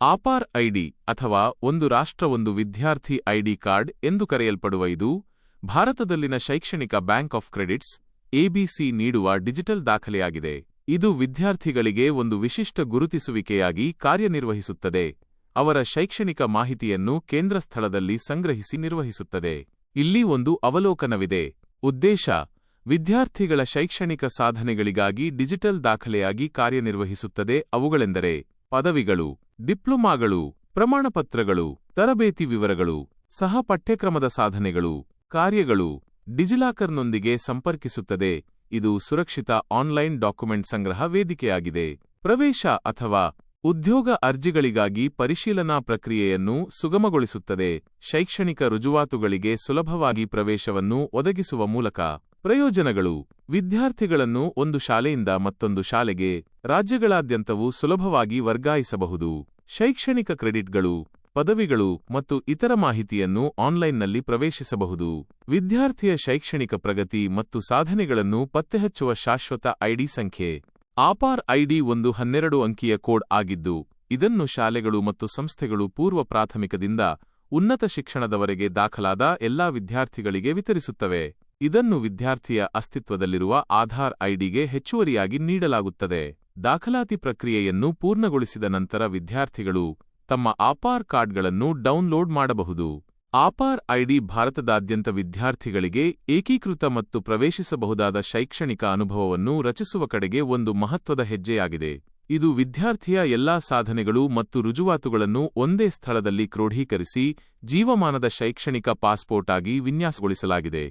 APAAR ID ಅಥವಾ ಒಂದು ರಾಷ್ಟ್ರ ಒಂದು ವಿದ್ಯಾರ್ಥಿ ಐಡಿ ಕಾರ್ಡ್ ಎಂದು ಕರೆಯಲ್ಪಡುವ ಇದು ಭಾರತದಲ್ಲಿನ ಶೈಕ್ಷಣಿಕ ಬ್ಯಾಂಕ್ ಆಫ್ ಕ್ರೆಡಿಟ್ಸ್ ಎಬಿಸಿ ನೀಡುವ ಡಿಜಿಟಲ್ ದಾಖಲೆಯಾಗಿದೆ. ಇದು ವಿದ್ಯಾರ್ಥಿಗಳಿಗೆ ಒಂದು ವಿಶಿಷ್ಟ ಗುರುತಿಸುವಿಕೆಯಾಗಿ ಕಾರ್ಯನಿರ್ವಹಿಸುತ್ತದೆ. ಅವರ ಶೈಕ್ಷಣಿಕ ಮಾಹಿತಿಯನ್ನು ಕೇಂದ್ರ ಸ್ಥಳದಲ್ಲಿ ಸಂಗ್ರಹಿಸಿ ನಿರ್ವಹಿಸುತ್ತದೆ. ಇಲ್ಲಿ ಒಂದು ಅವಲೋಕನವಿದೆ. ಉದ್ದೇಶ: ವಿದ್ಯಾರ್ಥಿಗಳ ಶೈಕ್ಷಣಿಕ ಸಾಧನೆಗಳಿಗಾಗಿ ಡಿಜಿಟಲ್ ದಾಖಲೆಯಾಗಿ ಕಾರ್ಯನಿರ್ವಹಿಸುತ್ತದೆ. ಅವುಗಳೆಂದರೆ ಪದವಿಗಳು, ಡಿಪ್ಲೊಮಾಗಳು, ಪ್ರಮಾಣಪತ್ರಗಳು, ತರಬೇತಿ ವಿವರಗಳು, ಸಹ ಪಠ್ಯಕ್ರಮದ ಸಾಧನೆಗಳು, ಕಾರ್ಯಗಳು. ಡಿಜಿಲಾಕರ್ನೊಂದಿಗೆ ಸಂಪರ್ಕಿಸುತ್ತದೆ. ಇದು ಸುರಕ್ಷಿತ ಆನ್ಲೈನ್ ಡಾಕ್ಯುಮೆಂಟ್ ಸಂಗ್ರಹ ವೇದಿಕೆಯಾಗಿದೆ. ಪ್ರವೇಶ ಅಥವಾ ಉದ್ಯೋಗ ಅರ್ಜಿಗಳಿಗಾಗಿ ಪರಿಶೀಲನಾ ಪ್ರಕ್ರಿಯೆಯನ್ನು ಸುಗಮಗೊಳಿಸುತ್ತದೆ. ಶೈಕ್ಷಣಿಕ ರುಜುವಾತುಗಳಿಗೆ ಸುಲಭವಾಗಿ ಪ್ರವೇಶವನ್ನು ಒದಗಿಸುವ ಮೂಲಕ. ಪ್ರಯೋಜನಗಳು: ವಿದ್ಯಾರ್ಥಿಗಳನ್ನು ಒಂದು ಶಾಲೆಯಿಂದ ಮತ್ತೊಂದು ಶಾಲೆಗೆ, ರಾಜ್ಯಗಳಾದ್ಯಂತವೂ ಸುಲಭವಾಗಿ ವರ್ಗಾಯಿಸಬಹುದು. ಶೈಕ್ಷಣಿಕ ಕ್ರೆಡಿಟ್ಗಳು, ಪದವಿಗಳು ಮತ್ತು ಇತರ ಮಾಹಿತಿಯನ್ನು ಆನ್ಲೈನ್ನಲ್ಲಿ ಪ್ರವೇಶಿಸಬಹುದು. ವಿದ್ಯಾರ್ಥಿಯ ಶೈಕ್ಷಣಿಕ ಪ್ರಗತಿ ಮತ್ತು ಸಾಧನೆಗಳನ್ನು ಪತ್ತೆಹಚ್ಚುವ ಶಾಶ್ವತ ಐಡಿ ಸಂಖ್ಯೆ. ಆಪಾರ್ ಐಡಿ ಒಂದು 12 ಅಂಕಿಯ ಕೋಡ್ ಆಗಿದ್ದು, ಇದನ್ನು ಶಾಲೆಗಳು ಮತ್ತು ಸಂಸ್ಥೆಗಳು ಪೂರ್ವ ಪ್ರಾಥಮಿಕದಿಂದ ಉನ್ನತ ಶಿಕ್ಷಣದವರೆಗೆ ದಾಖಲಾದ ಎಲ್ಲಾ ವಿದ್ಯಾರ್ಥಿಗಳಿಗೆ ವಿತರಿಸುತ್ತವೆ. ಇದನ್ನು ವಿದ್ಯಾರ್ಥಿಯ ಅಸ್ತಿತ್ವದಲ್ಲಿರುವ ಆಧಾರ್ ಐಡಿಗೆ ಹೆಚ್ಚುವರಿಯಾಗಿ ನೀಡಲಾಗುತ್ತದೆ. ದಾಖಲಾತಿ ಪ್ರಕ್ರಿಯೆಯನ್ನು ಪೂರ್ಣಗೊಳಿಸಿದ ನಂತರ ವಿದ್ಯಾರ್ಥಿಗಳು ತಮ್ಮ ಆಪಾರ್ ಕಾರ್ಡ್ಗಳನ್ನು ಡೌನ್ಲೋಡ್ ಮಾಡಬಹುದು. ಆಪಾರ್ ಐಡಿ ಭಾರತದಾದ್ಯಂತ ವಿದ್ಯಾರ್ಥಿಗಳಿಗೆ ಏಕೀಕೃತ ಮತ್ತು ಪ್ರವೇಶಿಸಬಹುದಾದ ಶೈಕ್ಷಣಿಕ ಅನುಭವವನ್ನು ರಚಿಸುವ ಕಡೆಗೆ ಒಂದು ಮಹತ್ವದ ಹೆಜ್ಜೆಯಾಗಿದೆ. ಇದು ವಿದ್ಯಾರ್ಥಿಯ ಎಲ್ಲಾ ಸಾಧನೆಗಳು ಮತ್ತು ರುಜುವಾತುಗಳನ್ನು ಒಂದೇ ಸ್ಥಳದಲ್ಲಿ ಕ್ರೋಢೀಕರಿಸಿ ಜೀವಮಾನದ ಶೈಕ್ಷಣಿಕ ಪಾಸ್ಪೋರ್ಟ್ ಆಗಿ ವಿನ್ಯಾಸಗೊಳಿಸಲಾಗಿದೆ.